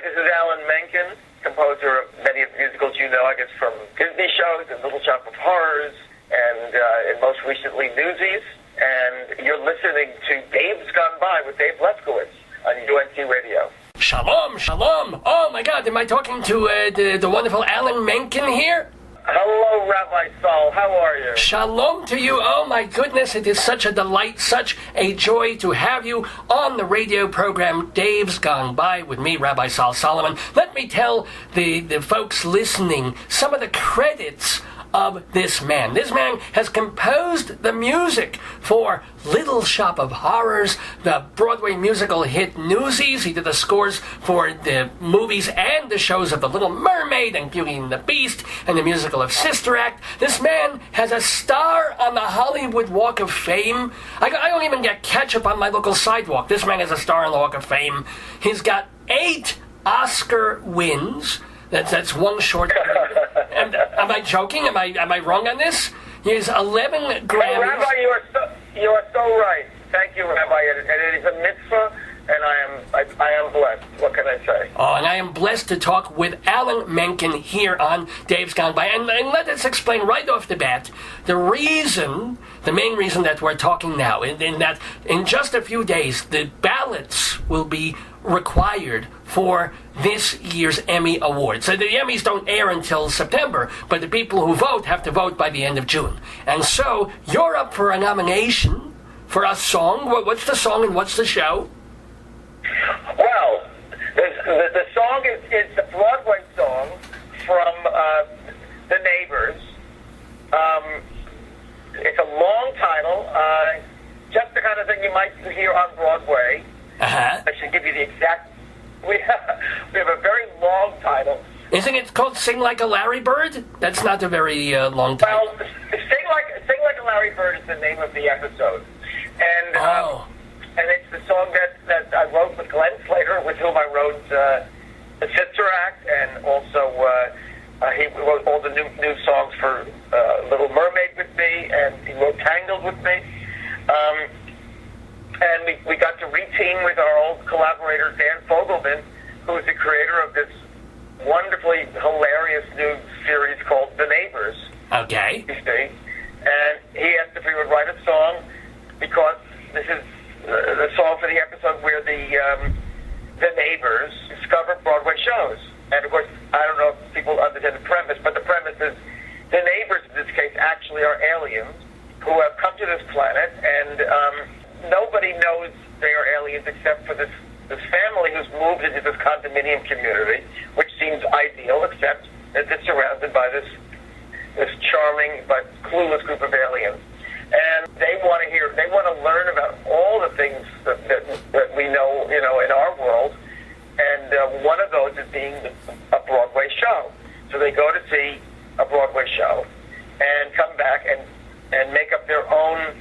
this is Alan Menken, composer of many of the musicals you know, I guess, from Disney shows and Little Shop of Horrors and most recently Newsies. And you're listening to Dave's Gone By with Dave Lefkowitz on UNC Radio. Shalom, shalom. Oh my God, am I talking to the wonderful Alan Menken here? Hello, Rabbi Sol. How are you? Shalom to you. Oh my goodness, it is such a delight, such a joy to have you on the radio program Dave's Gone By with me, Rabbi Sol Solomon. Let me tell the folks listening some of the credits of this man. This man has composed the music for Little Shop of Horrors, the Broadway musical hit Newsies. He did the scores for the movies and the shows of The Little Mermaid and Beauty and the Beast and the musical of Sister Act. This man has a star on the Hollywood Walk of Fame. I don't even get ketchup on my local sidewalk. This man has a star on the Walk of Fame. He's got 8 Oscar wins. That's one short. Am I joking? Am I wrong on this? He has 11 Grammys. Hey, Rabbi, you are so right. Thank you, Rabbi. And it is a mitzvah, and I am blessed. What can I say? Oh, and I am blessed to talk with Alan Menken here on Dave's Gone By. And let us explain right off the bat the main reason that we're talking now, in that in just a few days the ballots will be required for this year's Emmy Awards. So the Emmys don't air until September, but the people who vote have to vote by the end of June. And so you're up for a nomination for a song. What's the song and what's the show? Well, the song is the Broadway song from The Neighbors. It's a long title, just the kind of thing you might hear on Broadway. Uh-huh. I should give you the exact... We have a very long title. Isn't it called Sing Like a Larry Bird? That's not a very long title. Well, Sing Like a Larry Bird is the name of the episode. And and it's the song that I wrote with Glenn Slater, with whom I wrote the Sister Act, and also he wrote all the new songs for Little Mermaid with me, and he wrote Tangled with me. And we got to re-team with our old collaborator, Dan Fogelman, who is the creator of this wonderfully hilarious new series called The Neighbors. Okay. You see? And he asked if we would write a song, because this is the song for the episode where the neighbors discover Broadway shows. And, of course, I don't know if people understand the premise, but the premise is the neighbors, in this case, actually are aliens who have come to this planet, and nobody knows they are aliens except for this family who's moved into this condominium community, which seems ideal, except that they're surrounded by this charming but clueless group of aliens. And they want to learn about all the things that we know, in our world. And one of those is being a Broadway show. So they go to see a Broadway show and come back and make up their own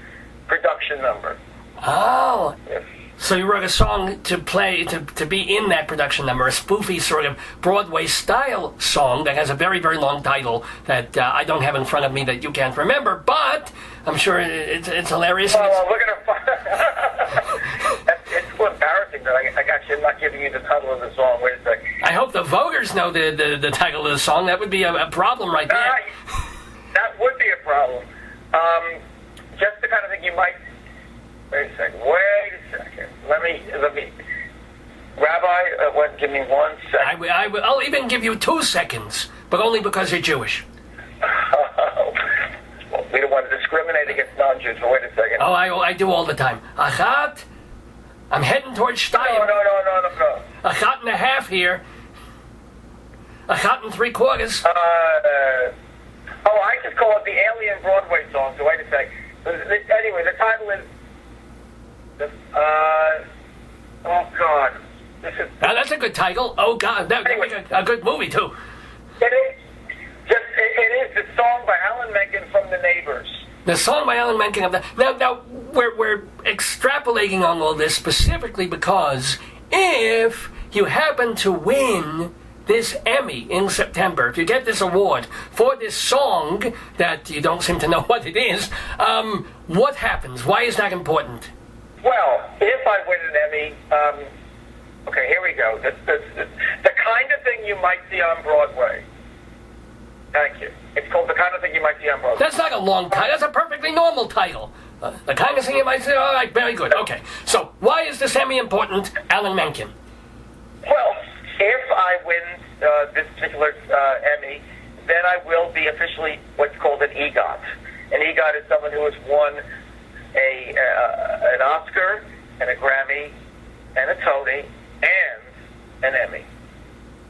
production number. Oh. Yes. So you wrote a song to play, to be in that production number, a spoofy sort of Broadway-style song that has a very, very long title that I don't have in front of me that you can't remember, but I'm sure it's hilarious. Well, we're going to... It's so embarrassing that I actually am not giving you the title of the song. Wait a second. I hope the Vogers know the title of the song. That would be a problem right there. That would be a problem. Just the kind of thing you might... Wait a second. Let me. Rabbi, give me 1 second. I'll even give you 2 seconds, but only because you're Jewish. Well, we don't want to discriminate against non-Jews, but wait a second. Oh, I do all the time. Achat, I'm heading towards Stein. No. Achat and a half here. Achat and 3/4. I just call it the Alien Broadway song, so wait a second. Anyway, the title is... oh God! That's a good title. Oh God, that would be a good movie too. It is the song by Alan Menken from The Neighbors. The song by Alan Menken of now we're extrapolating on all this specifically because if you happen to win this Emmy in September, if you get this award for this song that you don't seem to know what it is, what happens? Why is that important? Well, if I win an Emmy, okay, here we go. The thing you might see on Broadway. Thank you. It's called The Kind of Thing You Might See on Broadway. That's not a long title. That's a perfectly normal title. The kind of thing you might say, all right, very good. Okay, so why is this Emmy important, Alan Menken? Well, if I win this particular Emmy, then I will be officially what's called an EGOT. An EGOT is someone who has won an Oscar and a Grammy and a Tony and an Emmy.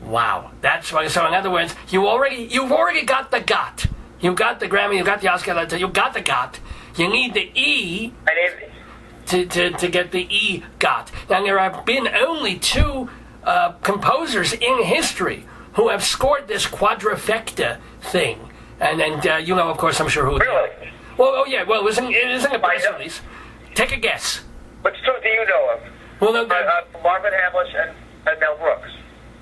Wow, that's right. So in other words, you've already got the GOT. You got the Grammy, you got the Oscar, you got the GOT. You need the E to get the EGOT. Now there have been only 2 composers in history who have scored this quadrifecta thing. And you know, of course, I'm sure who. Really? Well, oh yeah. Well, it isn't a press release. Take a guess. Which 2 do you know of? Well, no, Marvin Hamlish and Mel Brooks.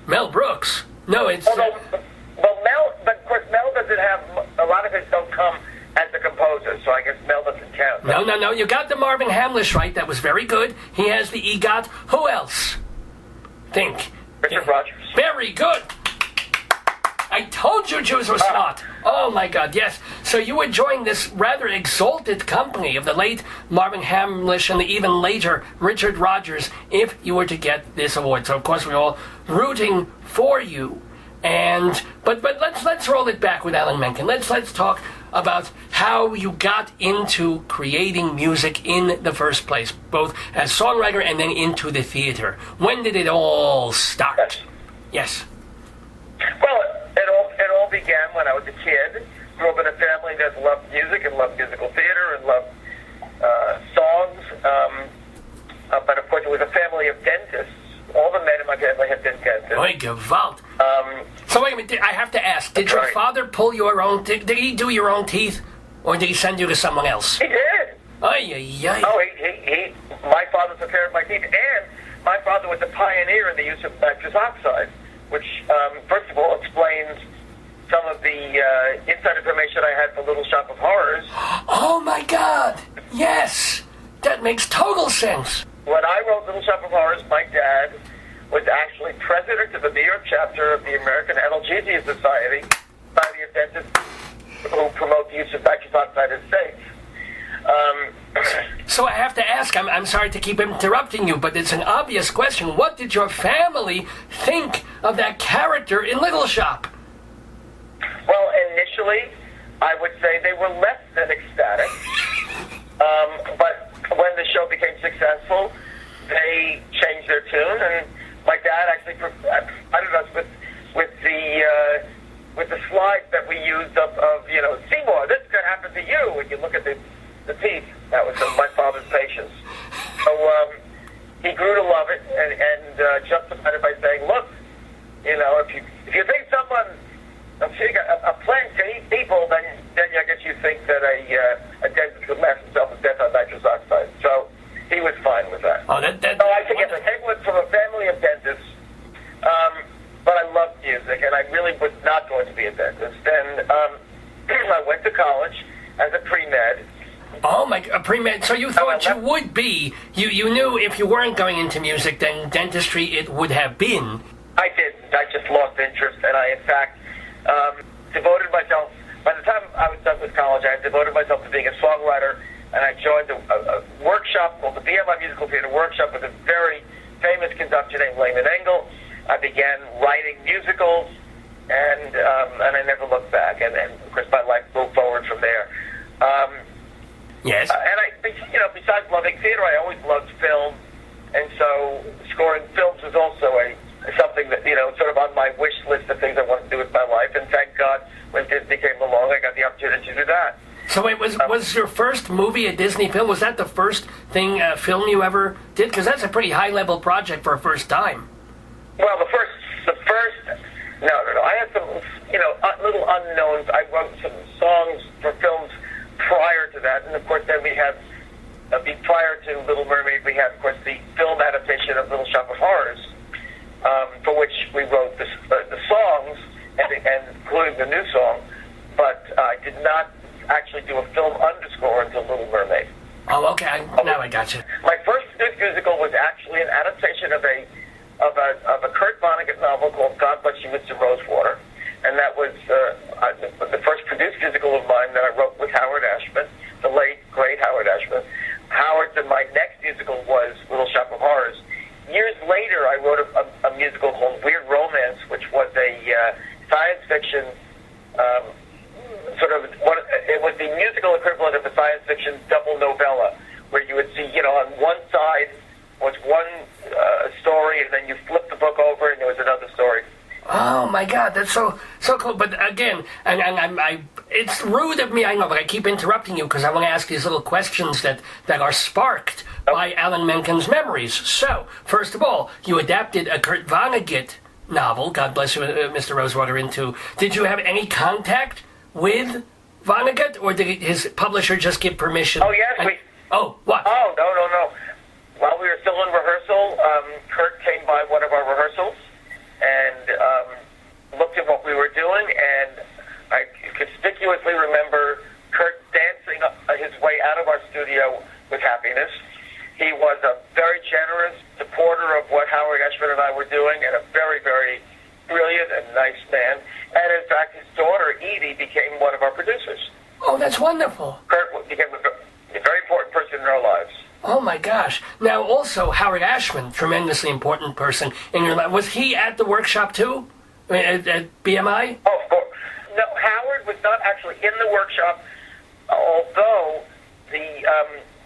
Mel Brooks. No, it's. Although, Mel, but of course, Mel doesn't have a lot of his don't come as a composer, so I guess Mel doesn't count. No. You got the Marvin Hamlish right. That was very good. He has the EGOT. Who else? Think. Richard Rodgers. Very good. I told you Jews were smart. Oh, my God, yes. So you would join this rather exalted company of the late Marvin Hamlish and the even later Richard Rodgers if you were to get this award. So, of course, we're all rooting for you. But let's roll it back with Alan Menken. Let's talk about how you got into creating music in the first place, both as songwriter and then into the theater. When did it all start? Yes. Well, it all began when I was a kid. Grew up in a family that loved music and loved musical theater and loved songs. But of course, it was a family of dentists. All the men in my family have been dentists. Oi, gewalt. So wait a minute, I have to ask, did your father pull your own teeth? Did he do your own teeth? Or did he send you to someone else? He did. Ay. Oh, my father took care of my teeth, and my father was a pioneer in the use of nitrous oxide, which, first of all, explains some of the inside information I had for Little Shop of Horrors. Oh, my God. Yes. That makes total sense. When I wrote Little Shop of Horrors, my dad was actually president of the New York chapter of the American Analgesia Society of dentists who promote the use of nitrous oxide as safe. So I have to ask, I'm sorry to keep interrupting you, but it's an obvious question. What did your family think of that character in Little Shop? Well, initially, I would say they were less than ecstatic. But when the show became successful, they changed their tune, and my dad actually, I don't know, with the slides that we used of Seymour, this could happen to you, when you look at the teeth. That was my father's patience. So he grew to love it and justified it by saying, look, if you think a plant can eat people, then I guess you think that a dentist could mask himself with death on nitrous oxide. So he was fine with that. Oh, so I took it from a family of dentists, but I loved music, and I really was not going to be a dentist. And I went to college as a pre-med. Oh, a pre-med. So you thought you would be. You knew if you weren't going into music, then dentistry it would have been. I didn't. I just lost interest, and I, in fact, devoted myself. By the time I was done with college, I had devoted myself to being a songwriter, and I joined a workshop called the BMI Musical Theater Workshop with a very famous conductor named Lehman Engel. I began writing musicals, and I never looked back. And of course, my life moved forward from there. Yes. And besides loving theater, I always loved film, and so scoring films was also something that, sort of on my wish list of things I wanted to do with my life. And thank God, when Disney came along, I got the opportunity to do that. So wait, was your first movie a Disney film? Was that the first film you ever did? Because that's a pretty high-level project for a first time. Well, the first. No. I had some, little unknowns. I wrote some songs for films prior to that, and of course, then we had, prior to Little Mermaid, we had, of course, the film adaptation of Little Shop of Horrors, for which we wrote the songs, and including the new song, but I did not actually do a film underscore until Little Mermaid. Oh, okay. Now I got you. My first musical was actually an adaptation of a Kurt Vonnegut novel called God Bless You with took over, and it was another story. Oh my God, that's so cool. But again, and it's rude of me, I know, but I keep interrupting you because I want to ask these little questions that are sparked by Alan Menken's memories. So, first of all, you adapted a Kurt Vonnegut novel, God bless you, Mr. Rosewater, into. Did you have any contact with Vonnegut, or did his publisher just give permission? Oh, yes. What? Oh, no. While we were still in rehearsal, Kurt came by one of our rehearsals and looked at what we were doing, and I conspicuously remember Kurt dancing his way out of our studio with happiness. He was a very generous supporter of what Howard Ashman and I were doing, and a very, very brilliant and nice man. And in fact, his daughter, Edie, became one of our producers. Oh, that's wonderful. Kurt became a very important person in our lives. Oh my gosh. Now also, Howard Ashman, tremendously important person in your life. Was he at the workshop too? At BMI? Oh, of course. No, Howard was not actually in the workshop, although the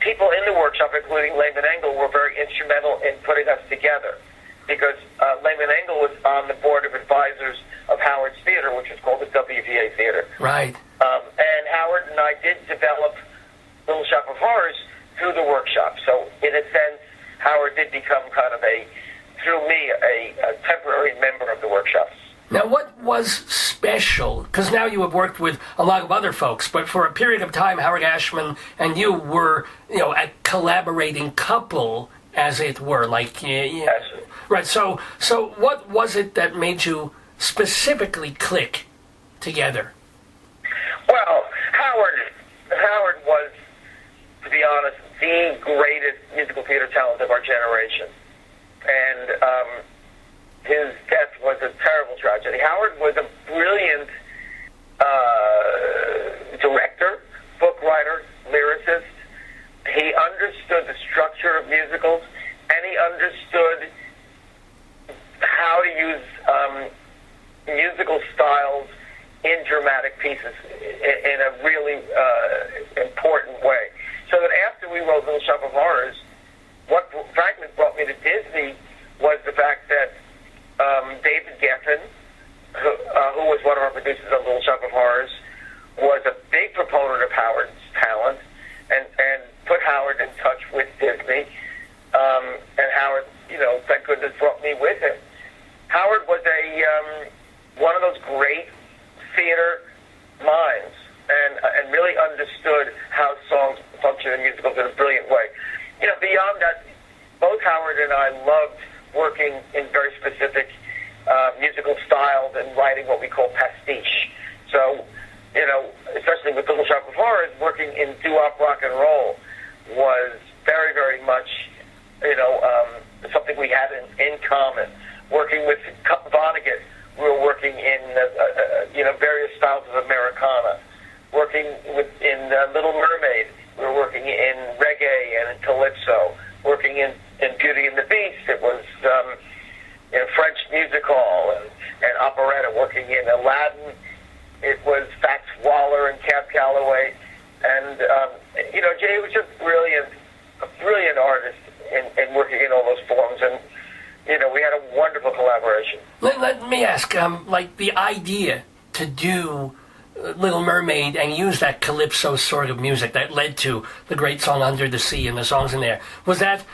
people in the workshop, including Lehman Engel, were very instrumental in putting us together. Because Lehman Engel was on the board of advisors of Howard's theater, which is called the WVA Theater. Right. And Howard and I did develop Little Shop of Horrors through the workshop. So, in a sense, Howard did become kind of through me, a temporary member of the workshops. Now, what was special? Because now you have worked with a lot of other folks, but for a period of time, Howard Ashman and you were, a collaborating couple, as it were. Yes. Right. So what was it that made you specifically click together? Well, Howard was, to be honest, the greatest musical theater talent of our generation. And his death was a terrible tragedy. Howard was a brilliant director, book writer, lyricist. He understood the structure of musicals, and he understood how to use musical styles in dramatic pieces in a really important way. So that after we wrote Little Shop of Horrors, what frankly brought me to Disney was the fact that David Geffen, who was one of our producers of Little Shop of Horrors, was a big proponent of Howard's talent and put Howard in touch with Disney. And Howard, thank goodness, brought me with him. Howard was one of those great theater minds and really understood how songs function in musicals in a brilliant way. Beyond that, both Howard and I loved working in very specific musical styles and writing what we call pastiche. So, especially with Little Shop of Horrors, working in doo-wop rock and roll was very, very much, something we had in common. Working with Vonnegut, we were working in, various styles of Americana. Working in Little Mermaid, we were working in reggae and in calypso. Working in Beauty and the Beast, it was French music hall and operetta. Working in Aladdin, it was Fats Waller and Cab Calloway. And, Jay was just a brilliant artist in working in all those forms. And, we had a wonderful collaboration. Let me ask, the idea to do Little Mermaid and use that calypso sort of music that led to the great song Under the Sea and the songs in there, was that,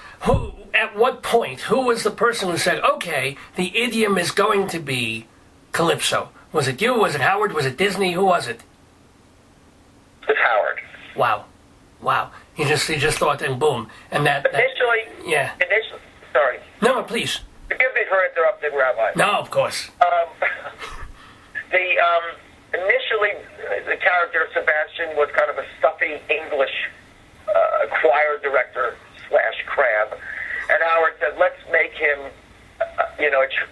at what point, who was the person who said, okay, the idiom is going to be calypso? Was it you? Was it Howard? Was it Disney? Who was it? It was Howard. Wow. He just thought, and boom. And that... Initially, sorry. No, please. Forgive me for interrupting, Rabbi. No, of course. Initially, the character of Sebastian was kind of a stuffy English choir director / crab. And Howard said, let's make him,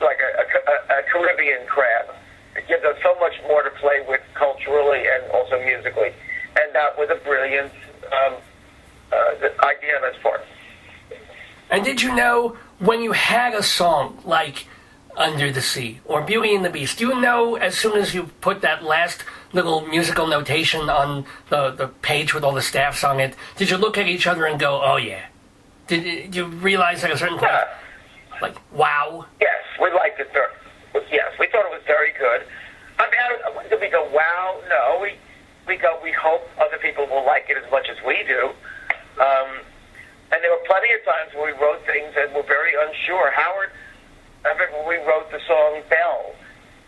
like a Caribbean crab. It gives us so much more to play with culturally and also musically. And that was a brilliant idea on his part. And did you know when you had a song like Under the Sea or Beauty and the Beast, do you know as soon as you put that last little musical notation on the page with all the staffs on it, did you look at each other and go, oh yeah? Did you realize at a certain point? Like, wow. Yes, we liked it. Yes, we thought it was very good. I mean, did we go, wow? No, we hope other people will like it as much as we do. And there were plenty of times where we wrote things and were very unsure. Howard, I remember we wrote the song Belle,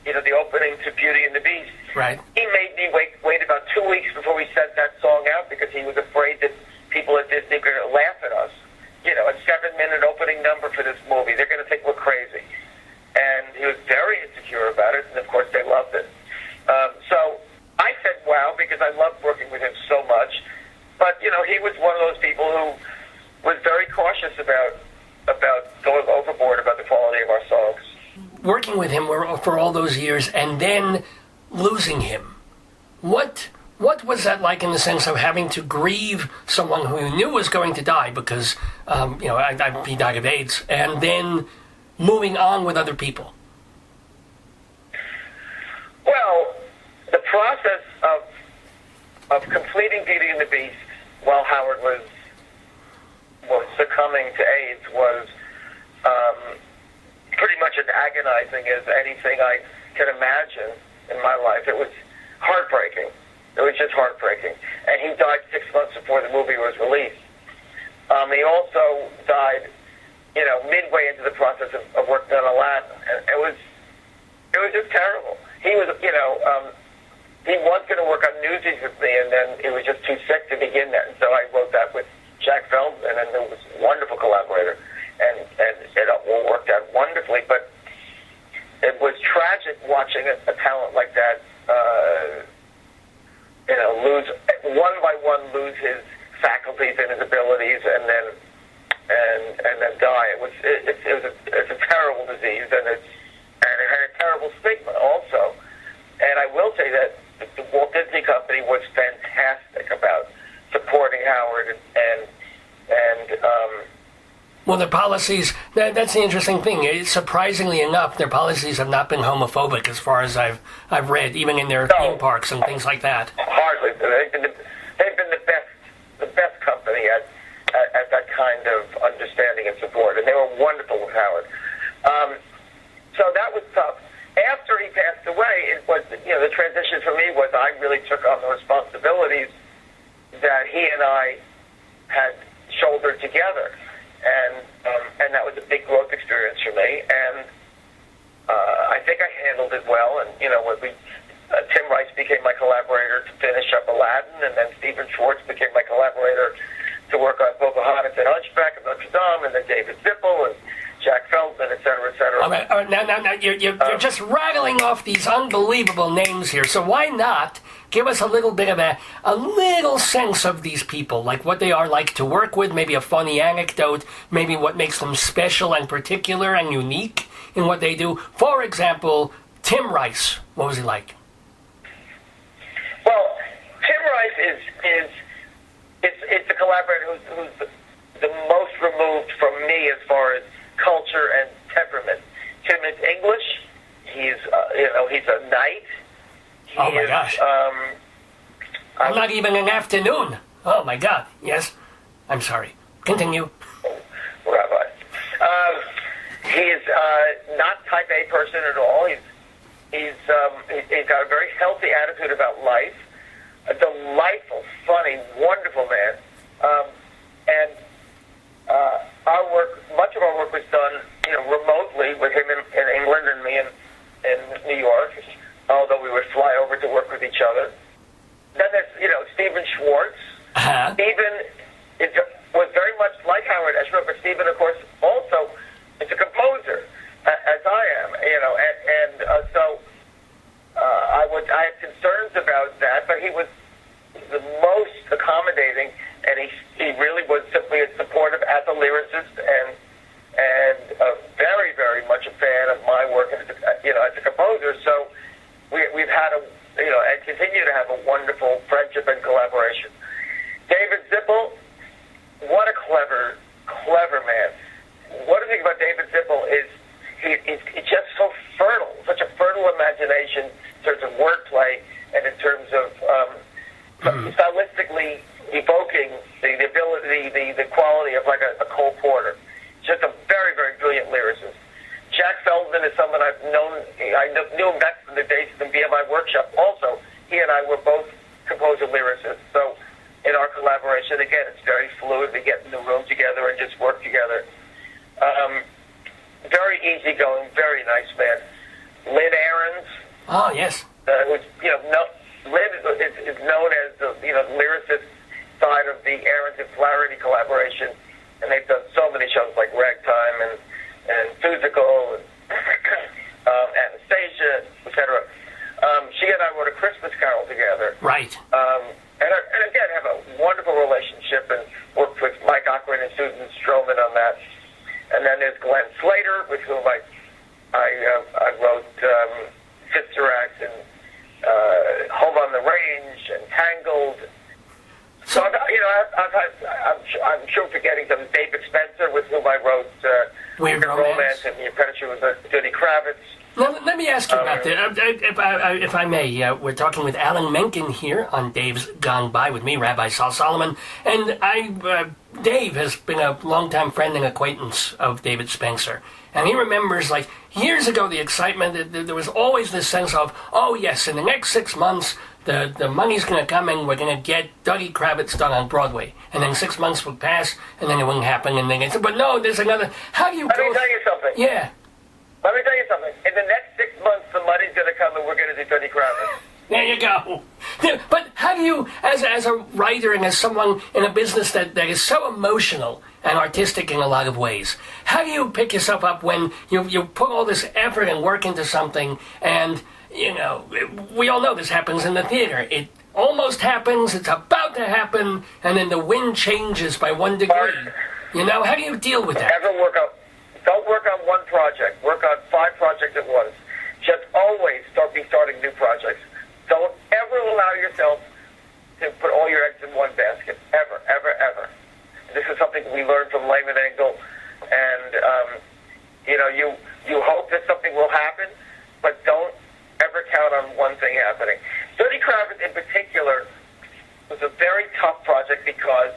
the opening to Beauty and the Beast. Right. He made me wait about 2 weeks before we sent that song out because he was afraid that people at Disney were going to laugh at us. A 7-minute opening number for this movie. They're going to think we're crazy. And he was very insecure about it, and of course they loved it. So I said wow because I loved working with him so much. But, he was one of those people who was very cautious about going overboard about the quality of our songs. Working with him for all those years and then losing him. What was that like in the sense of having to grieve someone who you knew was going to die because, he died of AIDS, and then moving on with other people? Well, the process of completing Beauty and the Beast while Howard was succumbing to AIDS was pretty much as agonizing as anything I could imagine in my life. It was heartbreaking. It was just heartbreaking. And he died 6 months before the movie was released. He also died, midway into the process of working on Aladdin. And it was just terrible. He was, he was going to work on Newsies with me, and then he was just too sick to begin that. And so I wrote that with Jack Feldman, and it was a wonderful collaborator, and it all worked out wonderfully. But it was tragic watching a talent like that, lose one by one, lose his faculties and his abilities, and then die. It's a terrible disease, and it had a terrible stigma also. And I will say that the Walt Disney Company was fantastic about supporting Howard and well, their policies, that's the interesting thing. Surprisingly enough, their policies have not been homophobic as far as I've read, even in their theme parks and things like that. Hardly. They've been the best company at that kind of understanding and support, and they were wonderful with Howard. So that was tough. After he passed away, it was, the transition for me was I really took on the responsibilities that he and I had shouldered together. And that was a big growth experience for me. And I think I handled it well. And, when Tim Rice became my collaborator to finish up Aladdin, and then Stephen Schwartz became my collaborator to work on Pocahontas and Hunchback of Notre Dame, and then David Zippel and Jack Feldman, et cetera, et cetera. All right. Now, you're just rattling off these unbelievable names here. So why not give us a little bit of a little sense of these people, like what they are like to work with, maybe a funny anecdote, maybe what makes them special and particular and unique in what they do. For example, Tim Rice. What was he like? Well, Tim Rice is the collaborator who's the most removed from me as far as culture and temperament. Tim is English. He's a knight. Oh my gosh! I'm not even an afternoon. Oh my God! Yes, I'm sorry. Continue. Rabbi. He is not Type A person at all. He's got a very healthy attitude about life. A delightful, funny, wonderful man. And much of our work was done, remotely with him in England and me in New York, although we would fly over to work with each other. Then there's, Stephen Schwartz. Uh-huh. Stephen was very much like Howard Ashman, but Stephen, of course, also is a composer, as I am, so I had concerns about that, but he was the most accommodating, and he really was simply as supportive as a lyricist and very, very much a fan of my work as a composer. So we've had and continue to have a wonderful friendship and collaboration. David Zippel, what a clever man. One of the things about David Zippel is he's just so fertile, such a fertile imagination in terms of wordplay and in terms of stylistically evoking the ability, the quality of like a Cole Porter. Just a very, very good brilliant lyricist. Jack Feldman is someone I've known. I knew him back from the days of the BMI workshop. Also, he and I were both composer lyricists. So in our collaboration, again, it's very fluid. We get in the room together and just work together. Very easygoing, very nice man. Lynn Ahrens. Oh, yes. Who's, Lynn is known as the lyricist side of the Ahrens and Flaherty collaboration, and they've done so many shows like Ragtime and Physical and Anastasia, etc. She and I wrote A Christmas Carol together. Right. And again, have a wonderful relationship and worked with Mike Cochran and Susan Stroman on that. And then there's Glenn Slater, with whom I wrote Sister Act and Home on the Range and Tangled. So I'm sure forgetting some. David Spencer, with whom I wrote Weird Romance and The Apprenticeship with Judy Kravitz. Now, let me ask you about that, if I may. We're talking with Alan Menken here on Dave's Gone By with me, Rabbi Sol Solomon, and Dave has been a longtime friend and acquaintance of David Spencer, and he remembers, like, years ago, the excitement. There was always this sense of, oh yes, in the next 6 months, the money's going to come and we're going to get Dougie Kravitz done on Broadway, and then 6 months would pass, and then it wouldn't happen, and then but no, there's another. How do you? Let me tell you something. Yeah. Let me tell you something. In the next 6 months, the money's going to come, and we're going to do Dougie Kravitz. There you go. But how do you, as a writer and as someone in a business that is so emotional and artistic in a lot of ways, how do you pick yourself up when you put all this effort and work into something, and we all know this happens in the theater. It almost happens, it's about to happen, and then the wind changes by 1 degree. How do you deal with that? Don't work on one project. Work on 5 projects at once. Just always be starting new projects. Don't ever allow yourself to put all your eggs in one basket. Ever, ever, ever. This is something we learned from Lehman Engel. And, you hope that something will happen, but don't ever count on one thing happening. Dougie Kravitz, in particular, was a very tough project because,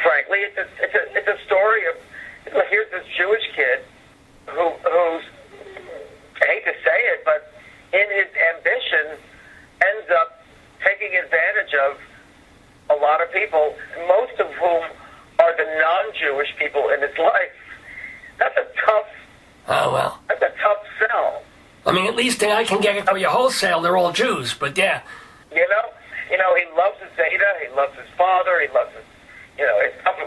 frankly, it's a story of, here's this Jewish kid who's, I hate to say it, but in his ambition ends up taking advantage of a lot of people, most of whom are the non-Jewish people in his life. That's a tough sell. I mean, at least I can get it for you wholesale. They're all Jews, but yeah. He loves his Zeta, he loves his father, he loves his tough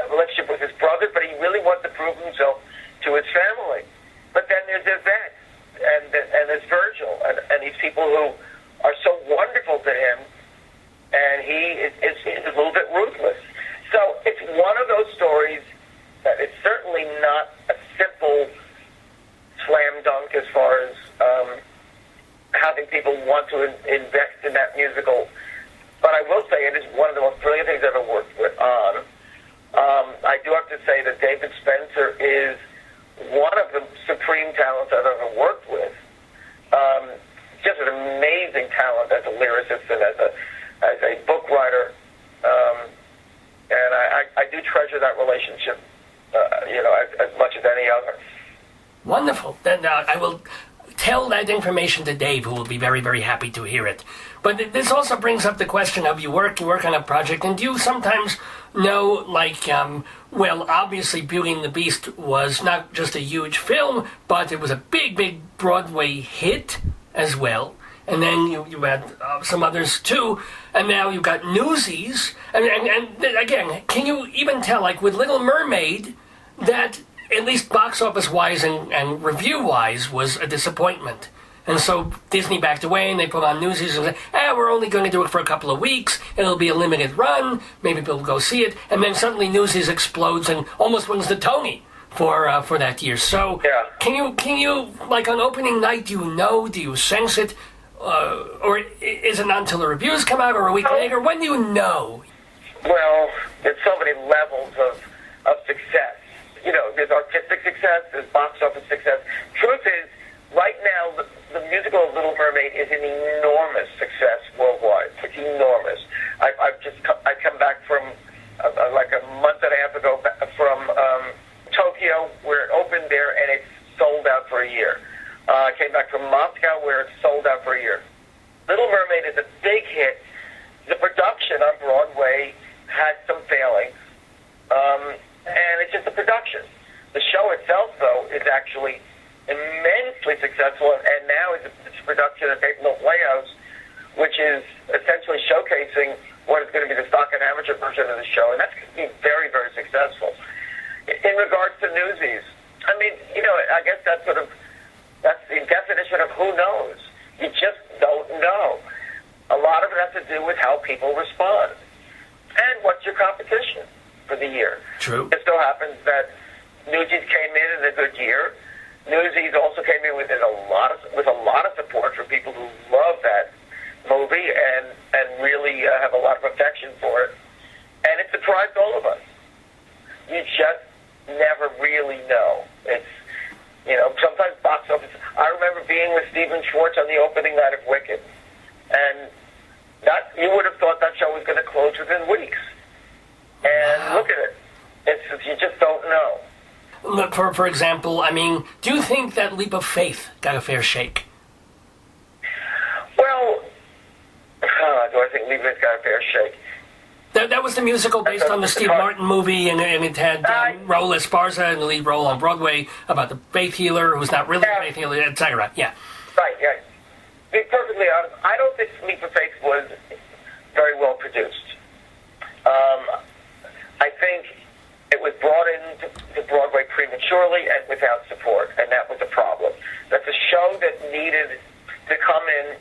relationship with his brother, but he really wants to prove himself to his family. But then there's Yvette, and there's Virgil, and these people who are so wonderful to him, and he is a little bit ruthless. So it's one of those stories that it's certainly not a simple slam dunk as far as having people want to invest in that musical. But I will say it is one of the most brilliant things I've ever worked on. I do have to say that David Spencer is one of the supreme talents I've ever worked with. Just an amazing talent as a lyricist and as a book writer. And I do treasure that relationship, as much as any other. Wonderful. Then I will tell that information to Dave, who will be very, very happy to hear it. But this also brings up the question of you work on a project, and do you sometimes know, obviously Beauty and the Beast was not just a huge film, but it was a big, big Broadway hit as well. And then you had some others too, and now you've got Newsies. And again, can you even tell, like with Little Mermaid, that at least box office-wise and review-wise was a disappointment? And so Disney backed away, and they put on Newsies and said, we're only going to do it for a couple of weeks. It'll be a limited run. Maybe people will go see it. And then suddenly Newsies explodes and almost wins the Tony for that year. So yeah. Can you, like on opening night, do you sense it? Or is it not until the reviews come out or a week later? When do you know? Well, there's so many levels of success. There's artistic success, there's box office success. Truth is, right now, the musical of Little Mermaid is an enormous success worldwide. It's enormous. I come back from like a month and a half ago from Tokyo, for a year. I came back from Moscow where it's sold out for a year. Little Mermaid is a big hit. The production on Broadway had some failings, and it's just the production. The show itself, though, is actually immensely successful, and now it's a production at Dave Lefkowitz, which is essentially showcasing what is going to be the stock and amateur version of the show, and that's going to be very, very successful. In regards to Newsies, I mean, I guess that's the definition of who knows. You just don't know. A lot of it has to do with how people respond. And what's your competition for the year? True. It so happens that Newsies came in a good year. Newsies also came in with a lot of support from people who love that movie and really have a lot of affection for it. And it surprised all of us. You just never really know. It's, sometimes box office. I remember being with Stephen Schwartz on the opening night of Wicked, and you would have thought that show was going to close within weeks. And wow. Look at it. You just don't know. Look, for example, I mean, do you think that Leap of Faith got a fair shake? Well, do I think Leap of Faith got a fair shake? That was the musical based on the Steve Martin movie, and it had Raul Esparza in the lead role on Broadway about the faith healer who's not really a faith healer, etc. Yeah. Right, yeah. To be perfectly honest, I don't think Leap of Faith was very well produced. I think it was brought into Broadway prematurely and without support, and that was a problem. That's a show that needed to come in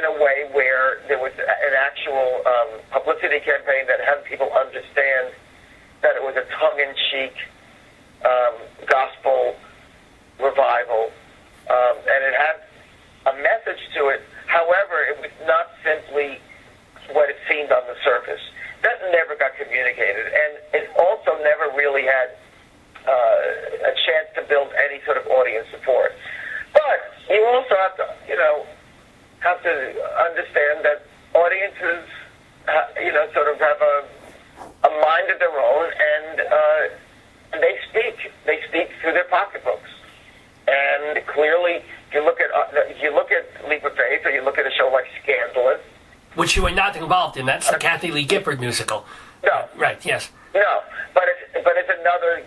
a way where there was an actual publicity campaign that had people understand that it was a tongue-in-cheek gospel revival, and it had a message to it. However, it was not simply what it seemed on the surface. That never got communicated, and it also never really had a chance to build any sort of audience support. But you also have to, have to understand that audiences, sort of have a mind of their own, and they speak. They speak through their pocketbooks. And clearly, if you look at Leap of Faith, or you look at a show like Scandalous, which you were not involved in. That's the Kathy Lee Gifford musical. No. Right. Yes. No, but it's another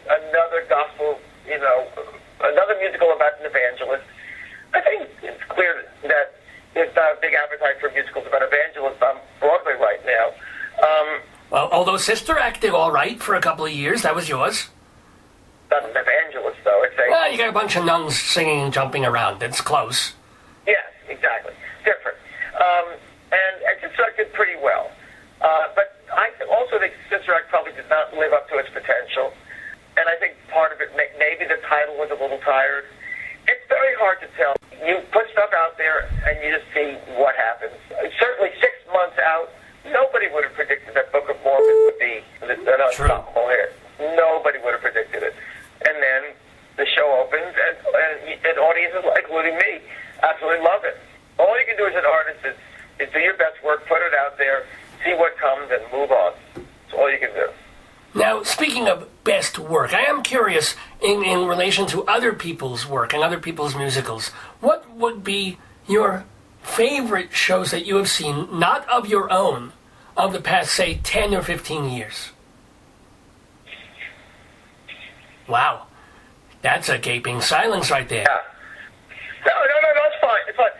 gospel, another musical about an evangelist. I think it's clear that there's not a big appetite for musicals about evangelists on Broadway right now. Well, although Sister Act did all right for a couple of years, that was yours. Not an evangelist, though. Well, you got a bunch of nuns singing and jumping around. It's close. Yes, exactly. Different. And Sister Act did pretty well. But I also think Sister Act probably did not live up to its potential. And I think part of it, maybe the title was a little tired. It's very hard to tell. You put stuff out there and you just see what happens. Certainly 6 months out, nobody would have predicted that Book of Mormon would be an unstoppable hit. Nobody would have predicted it. And then the show opens and audiences, including me, absolutely love it. All you can do as an artist is do your best work, put it out there, see what comes, and move on. That's all you can do. Now, speaking of best work, I am curious in relation to other people's work and other people's musicals. What would be your favorite shows that you have seen, not of your own, of the past, say, 10 or 15 years? Wow. That's a gaping silence right there. Yeah. No, it's fine. It's fine.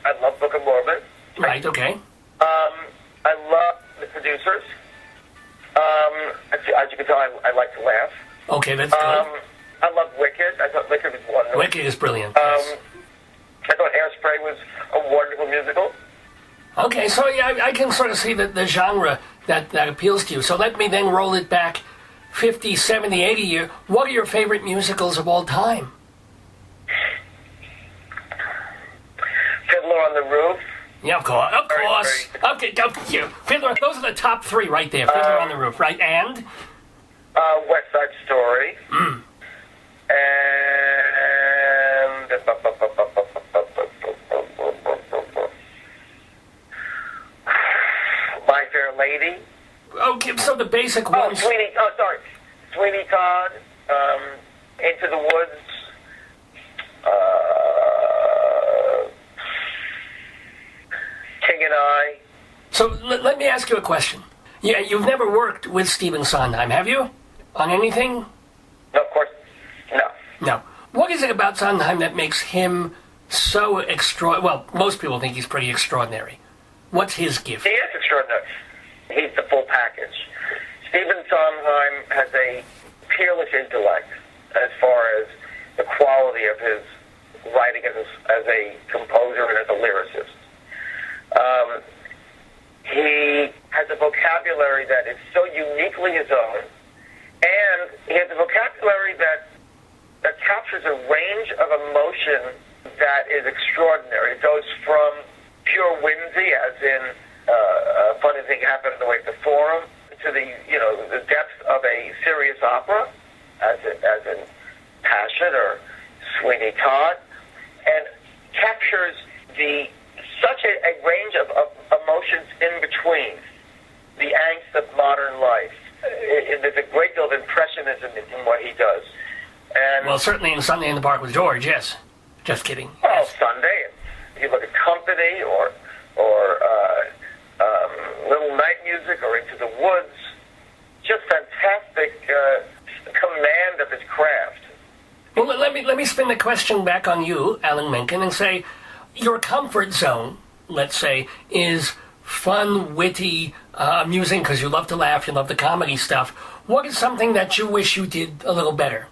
I love Book of Mormon. Right, okay. I love the producers. As you can tell, I like to laugh. Okay, that's good. I love Wicked. I thought Wicked was wonderful. Wicked is brilliant. Yes. I thought Hairspray was a wonderful musical. Okay, so yeah, I can sort of see the genre that appeals to you. So let me then roll it back 50, 70, 80 years. What are your favorite musicals of all time? Fiddler on the Roof. Yeah, of course. Okay, Fiddler. Those are the top three right there. Fiddler on the Roof, right? And West Side Story. And My Fair Lady. Okay, so the basic ones. Sweeney Todd. Into the Woods. ask you a question? Yeah, you've never worked with Stephen Sondheim, have you? On anything? No, of course, no. No. What is it about Sondheim that makes him so well, most people think he's pretty extraordinary. What's his gift? He is extraordinary. He's the full package. Stephen Sondheim has a peerless intellect as far as the quality of his writing as a composer and as a lyricist. He has a vocabulary that is so uniquely his own, and he has a vocabulary that captures a range of emotion that is extraordinary. It goes from pure whimsy, as in a funny thing happened in the way of the Forum, to the depth of a serious opera, as in Passion or Sweeney Todd, and captures such a range of emotions in between the angst of modern life. There's a great deal of impressionism in what he does. And well, certainly in Sunday in the Park with George, yes. Just kidding. Well, Sunday. If you look at Company or Little Night Music or Into the Woods, just fantastic command of his craft. Well, let me spin the question back on you, Alan Menken, and say your comfort zone, let's say, is fun, witty, amusing because you love to laugh, you love the comedy stuff. What is something that you wish you did a little better?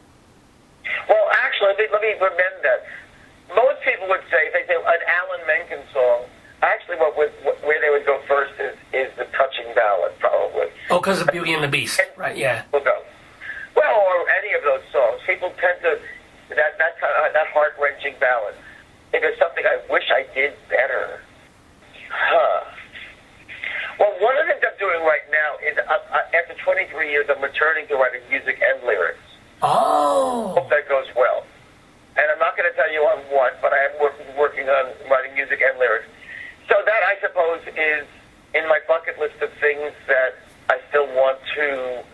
Well, actually, let me amend that. Most people would say, if they say an Alan Menken song, actually where they would go first is the touching ballad, probably. Oh, because of Beauty and the Beast, right, yeah. We'll go. Well, or any of those songs. People tend to, that heart-wrenching ballad. If there's something I wish I did better. Well, one of the things I'm doing right now is, after 23 years, I'm returning to writing music and lyrics. Oh. Hope that goes well. And I'm not going to tell you on what, but I am working on writing music and lyrics. So that, I suppose, is in my bucket list of things that I still want to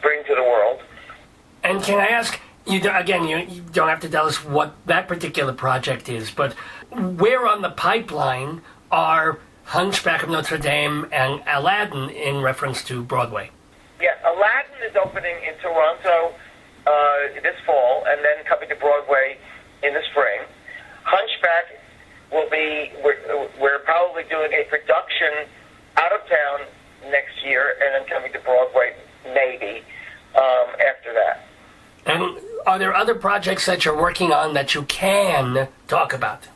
bring to the world. And can I ask, you don't have to tell us what that particular project is, but where on the pipeline are Hunchback of Notre Dame and Aladdin in reference to Broadway? Yes, Aladdin is opening in Toronto this fall, and then coming to Broadway in the spring. Hunchback will be, we're probably doing a production out of town next year, and then coming to Broadway maybe after that. And are there other projects that you're working on that you can talk about?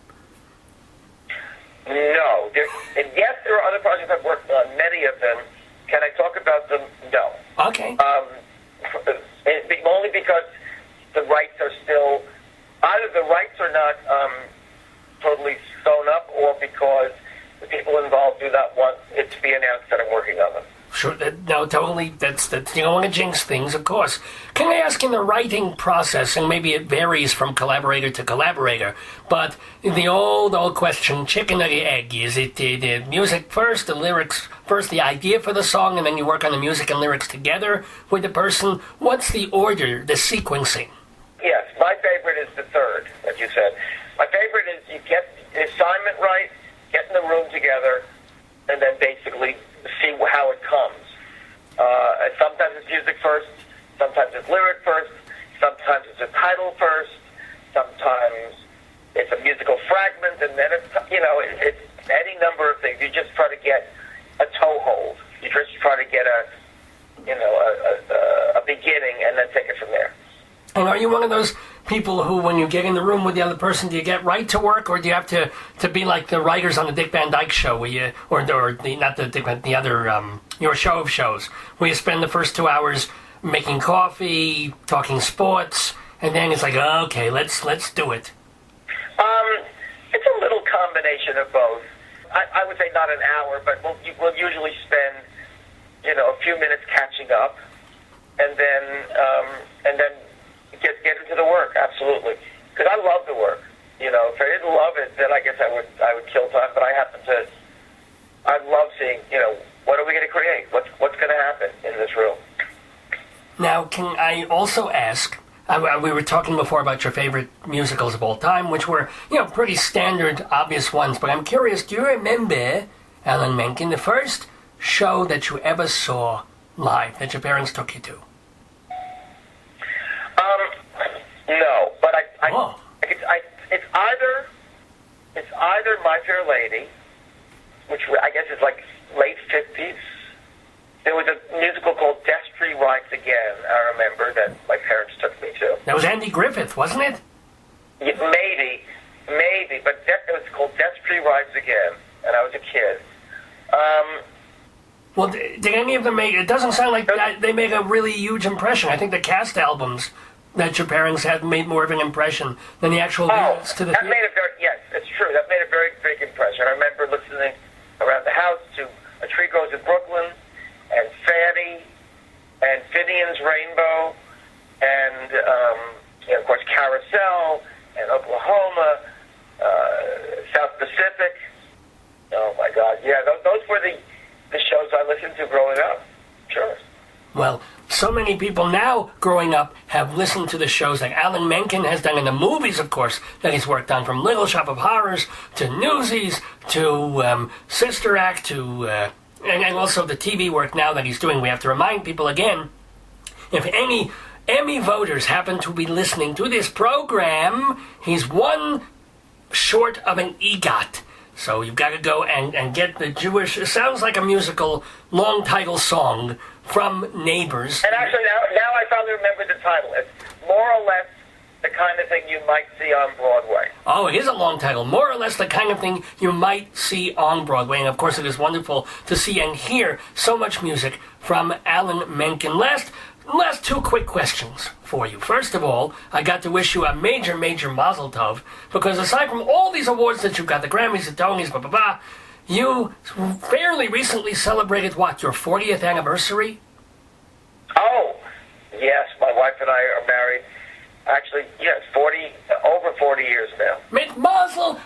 No. Yes, there are other projects I've worked on, many of them. Can I talk about them? No. Okay. Only because the rights are still, either the rights are not totally sewn up, or because the people involved do not want it to be announced that I'm working on them. Sure, no, totally, that's you don't want to jinx things, of course. Can I ask, in the writing process, and maybe it varies from collaborator to collaborator, but the old question, chicken or the egg, is it the music first, the lyrics first, the idea for the song, and then you work on the music and lyrics together with the person? What's the order, the sequencing? Yes, my favorite is the third, as you said. My favorite is you get the assignment right, get in the room together, and then basically see how it comes. Sometimes it's music first, sometimes it's lyric first, sometimes it's a title first, sometimes it's a musical fragment, and then it's any number of things. You just try to get a toehold. You just try to get a beginning, and then take it from there. And are you one of those people who, when you get in the room with the other person, do you get right to work, or do you have to be like the writers on the Dick Van Dyke Show, where you, your show of shows, where you spend the first 2 hours making coffee, talking sports, and then it's like, okay, let's do it? It's a little combination of both. I would say not an hour, but we'll usually spend, a few minutes catching up, and then get into the work. Absolutely, because I love the work. If I didn't love it, then I guess I would kill time. But I love seeing, what are we going to create? What's going to happen in this room? Now, can I also ask? We were talking before about your favorite musicals of all time, which were, pretty standard, obvious ones. But I'm curious, do you remember, Alan Menken, the first show that you ever saw live that your parents took you to? No, but Oh. it's either My Fair Lady, which I guess is like late 50s. There was a musical called Destry Rides Again, I remember, that my parents took me to. That was Andy Griffith, wasn't it? Yeah, maybe, but it was called Destry Rides Again, and I was a kid. Well, did any of them make... It doesn't sound like they make a really huge impression. I think the cast albums that your parents had made more of an impression than the actual visits to the that theater. made a very... Yes, it's true. That made a very big impression. I remember listening around the house to A Tree Grows in Brooklyn, and Fanny, and Finian's Rainbow, and, of course, Carousel, and Oklahoma, South Pacific. Oh, my God. Yeah, those were the shows I listened to growing up. Sure. Well, so many people now growing up have listened to the shows like Alan Menken has done, in the movies, of course, that he's worked on, from Little Shop of Horrors to Newsies to Sister Act to... and also the TV work now that he's doing. We have to remind people again, if any Emmy voters happen to be listening to this program, he's one short of an EGOT. So you've got to go and get the Jewish, it sounds like a musical, long title song from Neighbors. And actually, now I finally remember the title. It's more or less the kind of thing you might see on Broadway. Oh, it is a long title. More or less the kind of thing you might see on Broadway. And of course, it is wonderful to see and hear so much music from Alan Menken. Last two quick questions for you. First of all, I got to wish you a major, major mazel tov, because aside from all these awards that you've got, the Grammys, the Tonys, blah, blah, blah, you fairly recently celebrated, what, your 40th anniversary? Oh, yes, my wife and I are married. Actually, yes, over 40 years now. Mit mazel,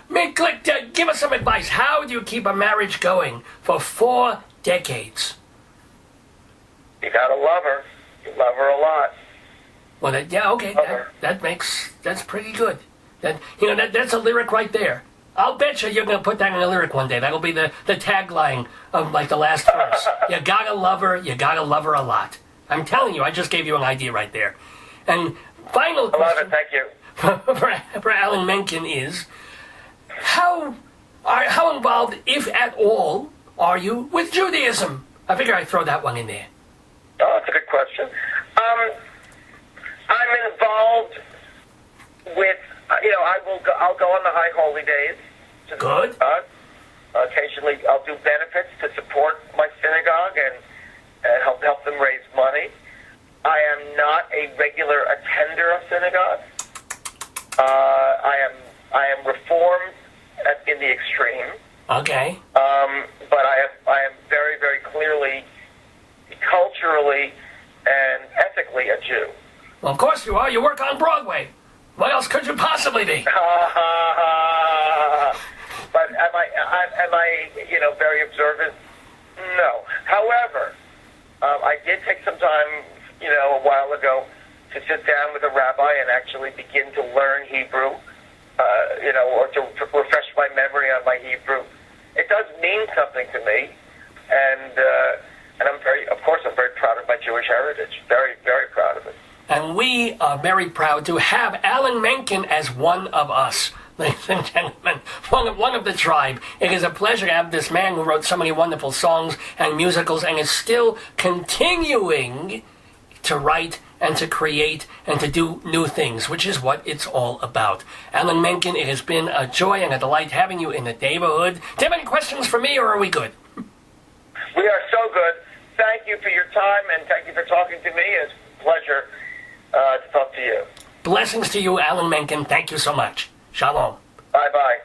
give us some advice. How do you keep a marriage going for 4 decades? You gotta love her. You love her a lot. Well, yeah, okay, that's pretty good. That's a lyric right there. I'll bet you're going to put that in a lyric one day. That'll be the tagline of, like, the last verse. You gotta love her a lot. I'm telling you, I just gave you an idea right there. And final question... I love it, thank you. for Alan Menken is, how involved, if at all, are you with Judaism? I figure I'd throw that one in there. Oh, that's a good question. I'm involved with, I'll go on the High Holy Days. To Good. Occasionally, I'll do benefits to support my synagogue and help them raise money. I am not a regular attender of synagogue. I am reformed in the extreme. Okay. But I am very, very clearly, culturally and ethically a Jew. Well, of course you are. You work on Broadway. What else could you possibly be? But am I very observant? No. However, I did take some time, a while ago, to sit down with a rabbi and actually begin to learn Hebrew, or to refresh my memory on my Hebrew. It does mean something to me, and I'm very proud of my Jewish heritage. Very, very proud of it. And we are very proud to have Alan Menken as one of us, ladies and gentlemen, one of the tribe. It is a pleasure to have this man who wrote so many wonderful songs and musicals and is still continuing to write and to create and to do new things, which is what it's all about. Alan Menken, it has been a joy and a delight having you in the neighborhood. Do you have any questions for me, or are we good? We are so good. Thank you for your time, and thank you for talking to me. It's a pleasure to talk to you. Blessings to you, Alan Menken. Thank you so much. Shalom. Bye-bye.